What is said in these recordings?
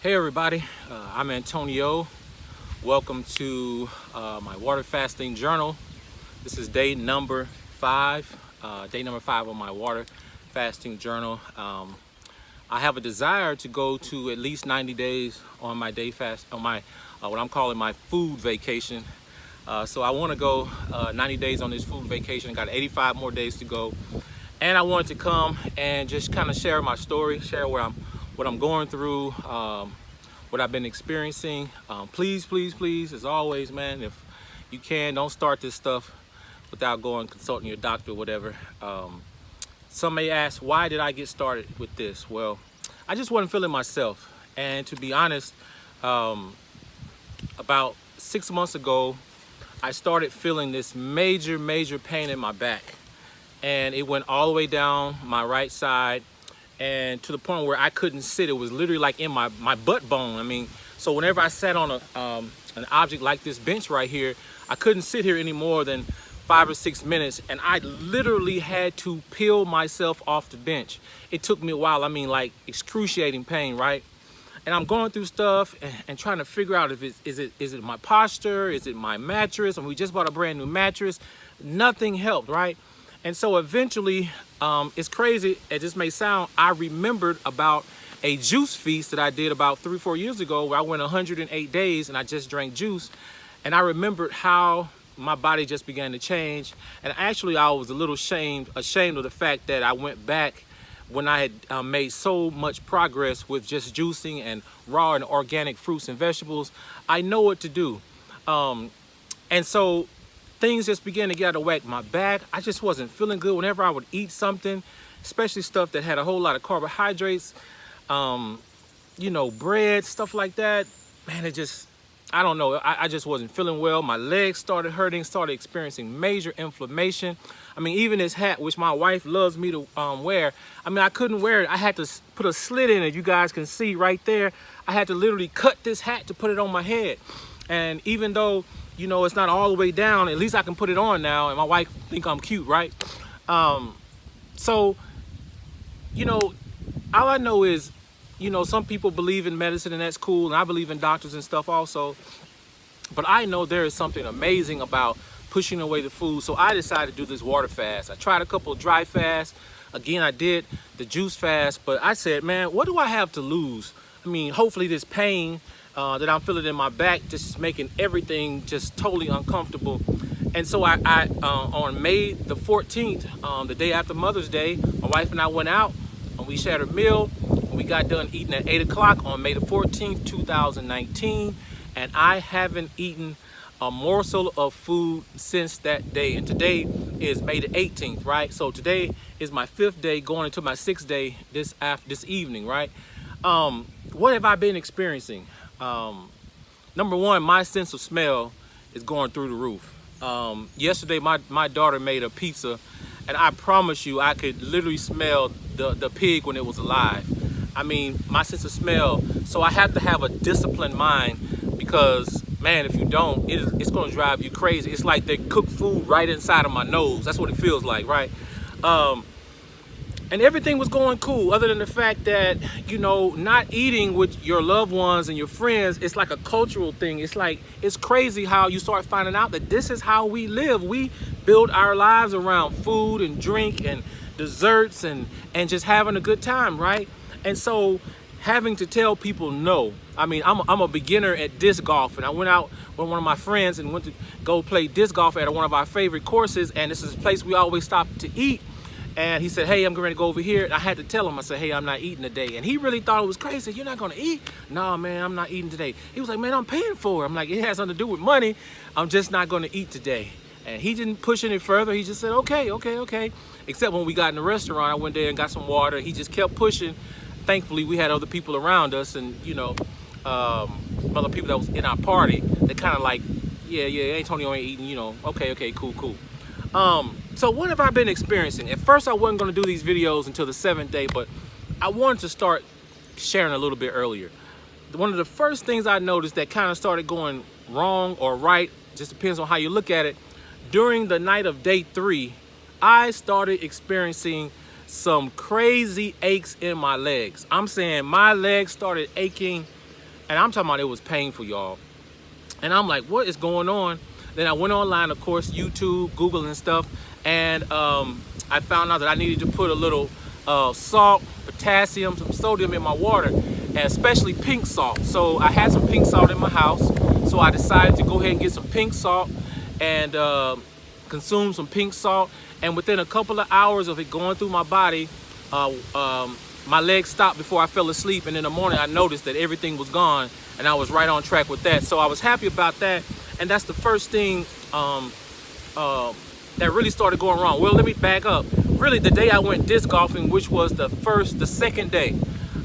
Hey everybody, I'm Antonio. Welcome to my water fasting journal. This is day number 5, on my water fasting journal. I have a desire to go to at least 90 days on my day fast, on my what I'm calling my food vacation. So I want to go 90 days on this food vacation. I got 85 more days to go, and I wanted to come and just kind of share my story, share what I'm going through, what I've been experiencing. Please, as always, man, if you can, don't start this stuff without going consulting your doctor or whatever. Some may ask, why did I get started with this? Well, I just wasn't feeling myself, and to be honest, about 6 months ago, I started feeling this major pain in my back, and it went all the way down my right side, and to the point where I couldn't sit. It was literally like in my butt bone. I mean, so whenever I sat on an object like this bench right here, I couldn't sit here any more than 5 or 6 minutes, and I literally had to peel myself off the bench. It took me a while. I mean, like excruciating pain, right? And I'm going through stuff and trying to figure out if is it my posture, is it my mattress? And we just bought a brand new mattress. Nothing helped, right? And so eventually, it's crazy, as this may sound, I remembered about a juice feast that I did about 3 or 4 years ago, where I went 108 days and I just drank juice. And I remembered how my body just began to change. And actually, I was a little ashamed of the fact that I went back when I had made so much progress with just juicing and raw and organic fruits and vegetables. I know what to do. And so things just began to get out of whack. My back, I just wasn't feeling good whenever I would eat something, especially stuff that had a whole lot of carbohydrates, bread, stuff like that. Man, it just, I don't know. I just wasn't feeling well. My legs started hurting, started experiencing major inflammation. I mean, even this hat, which my wife loves me to wear, I mean, I couldn't wear it. I had to put a slit in it. You guys can see right there. I had to literally cut this hat to put it on my head. And even though, it's not all the way down, at least I can put it on now, and my wife think I'm cute, right? So, all I know is, some people believe in medicine, and that's cool, and I believe in doctors and stuff also. But I know there is something amazing about pushing away the food. So I decided to do this water fast. I tried a couple of dry fasts. Again, I did the juice fast, but I said, man, what do I have to lose? I mean, hopefully this pain that I'm feeling in my back just is making everything just totally uncomfortable. And so I on May the 14th, the day after Mother's Day, my wife and I went out and we shared a meal. We got done eating at 8 o'clock on May the 14th, 2019. And I haven't eaten a morsel of food since that day. And today is May the 18th, right? So today is my 5th day, going into my 6th day this evening, right? What have I been experiencing? Number one, my sense of smell is going through the roof. Yesterday, my daughter made a pizza, and I promise you, I could literally smell the pig when it was alive. I mean, my sense of smell. So I have to have a disciplined mind, because man, if you don't, it's going to drive you crazy. It's like they cook food right inside of my nose. That's what it feels like, right? And everything was going cool, other than the fact that, not eating with your loved ones and your friends, it's like a cultural thing. It's like, it's crazy how you start finding out that this is how we live. We build our lives around food and drink and desserts and just having a good time, right? And so having to tell people no. I mean, I'm a beginner at disc golf, and I went out with one of my friends and went to go play disc golf at one of our favorite courses, and this is a place we always stop to eat. And he said, hey, I'm going to go over here. And I had to tell him, I said, hey, I'm not eating today. And he really thought it was crazy. You're not going to eat? No, man, I'm not eating today. He was like, man, I'm paying for it. I'm like, it has nothing to do with money. I'm just not going to eat today. And he didn't push any further. He just said, okay. Except when we got in the restaurant, I went there and got some water. He just kept pushing. Thankfully, we had other people around us, and, other people that was in our party. They kind of like, yeah, Antonio ain't eating, okay, cool. So what have I been experiencing? At first, I wasn't going to do these videos until the 7th day, but I wanted to start sharing a little bit earlier. One of the first things I noticed that kind of started going wrong or right, just depends on how you look at it. During the night of day 3, I started experiencing some crazy aches in my legs. I'm saying my legs started aching And I'm talking about it was painful, y'all. And I'm like, what is going on? Then I went online, of course, YouTube, Google and stuff. And I found out that I needed to put a little salt, potassium, some sodium in my water, and especially pink salt. So I had some pink salt in my house. So I decided to go ahead and get some pink salt and consume some pink salt. And within a couple of hours of it going through my body, my legs stopped before I fell asleep. And in the morning, I noticed that everything was gone, and I was right on track with that. So I was happy about that. And that's the first thing that really started going wrong. Well, let me back up. Really, the day I went disc golfing, which was the second day,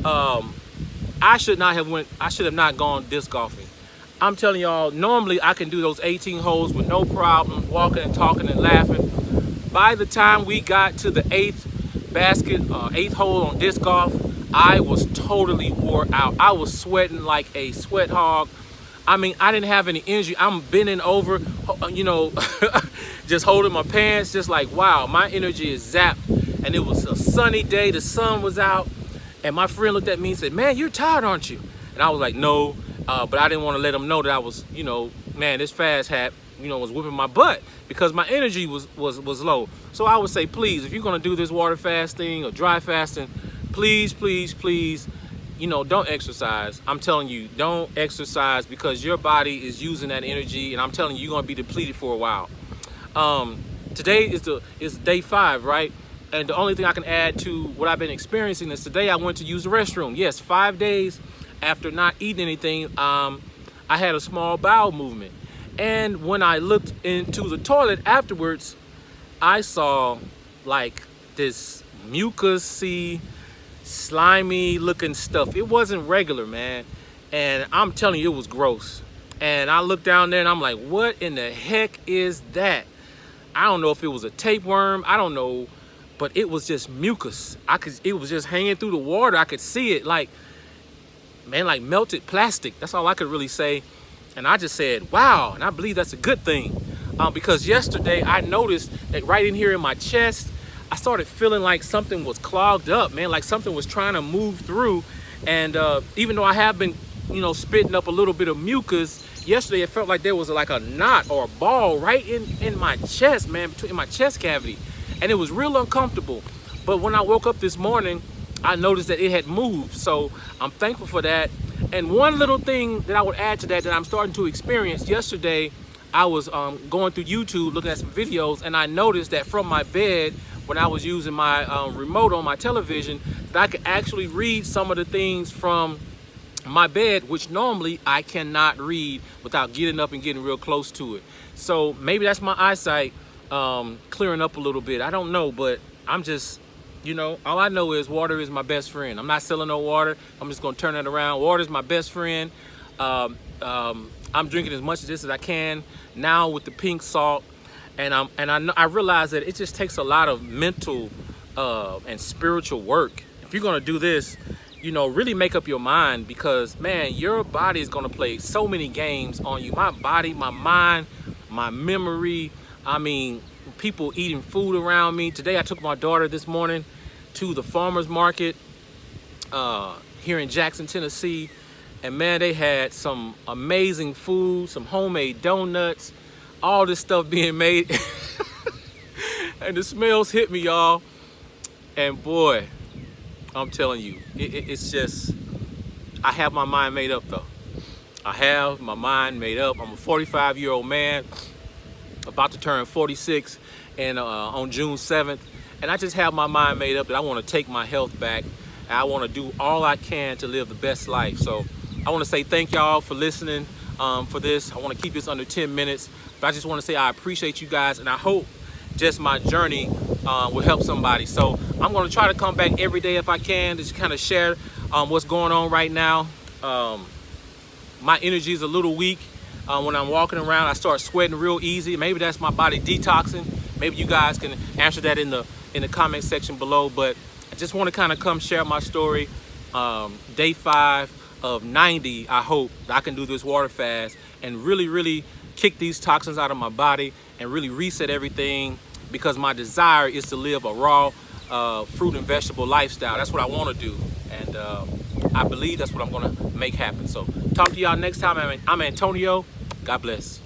I should have not gone disc golfing. I'm telling y'all, normally I can do those 18 holes with no problem, walking and talking and laughing. By the time we got to the eighth hole on disc golf, I was totally wore out. I was sweating like a sweat hog. I mean, I didn't have any energy. I'm bending over, you know, just holding my pants, just like, wow, my energy is zapped. And it was a sunny day, the sun was out, and my friend looked at me and said, man, you're tired, aren't you? And I was like, no, but I didn't want to let him know that I was, you know, man, this fast hat, you know, was whipping my butt because my energy was low. So I would say, please, if you're gonna do this water fasting or dry fasting, please, please, please, you know, don't exercise. I'm telling you, don't exercise, because your body is using that energy, and I'm telling you, you're gonna be depleted for a while. Today is day 5, right? And the only thing I can add to what I've been experiencing is today I went to use the restroom. Yes, 5 days after not eating anything, I had a small bowel movement. And when I looked into the toilet afterwards, I saw like this mucusy, slimy looking stuff. It wasn't regular, man. And I'm telling you, it was gross. And I looked down there and I'm like, what in the heck is that? I don't know if it was a tapeworm. I don't know, but it was just mucus. It was just hanging through the water. I could see it like, man, like melted plastic. That's all I could really say. And I just said, wow. And I believe that's a good thing. Because yesterday I noticed that right in here in my chest, I started feeling like something was clogged up, man, like something was trying to move through. And even though I have been, you know, spitting up a little bit of mucus, yesterday it felt like there was like a knot or a ball right in my chest, man, in my chest cavity. And it was real uncomfortable. But when I woke up this morning, I noticed that it had moved. So I'm thankful for that. And one little thing that I would add to that I'm starting to experience, yesterday I was going through YouTube looking at some videos, and I noticed that from my bed, when I was using my remote on my television, that I could actually read some of the things from my bed, which normally I cannot read without getting up and getting real close to it. So maybe that's my eyesight clearing up a little bit. I don't know, but I'm just, you know, all I know is water is my best friend. I'm not selling no water. I'm just gonna turn it around. Water is my best friend. I'm drinking as much of this as I can now with the pink salt. And I realize that it just takes a lot of mental and spiritual work. If you're gonna do this, you know, really make up your mind, because man, your body is gonna play so many games on you. My body, my mind, my memory. I mean, people eating food around me. Today I took my daughter this morning to the farmer's market here in Jackson, Tennessee. And man, they had some amazing food, some homemade donuts, all this stuff being made. And the smells hit me, y'all. And boy, I'm telling you, it's just, I have my mind made up though. I have my mind made up. I'm a 45-year-old man, about to turn 46 and on June 7th. And I just have my mind made up that I want to take my health back. And I want to do all I can to live the best life. So I want to say thank y'all for listening for this. I want to keep this under 10 minutes. But I just want to say I appreciate you guys. And I hope just my journey will help somebody. So I'm going to try to come back every day if I can to just kind of share what's going on right now. My energy is a little weak. When I'm walking around, I start sweating real easy. Maybe that's my body detoxing. Maybe you guys can answer that in the comment section below. But I just want to kind of come share my story. Day 5 of 90, I hope that I can do this water fast and really kick these toxins out of my body and really reset everything, because my desire is to live a raw fruit and vegetable lifestyle. That's what I want to do. And I believe that's what I'm gonna make happen. So talk to y'all next time. I'm Antonio. God bless.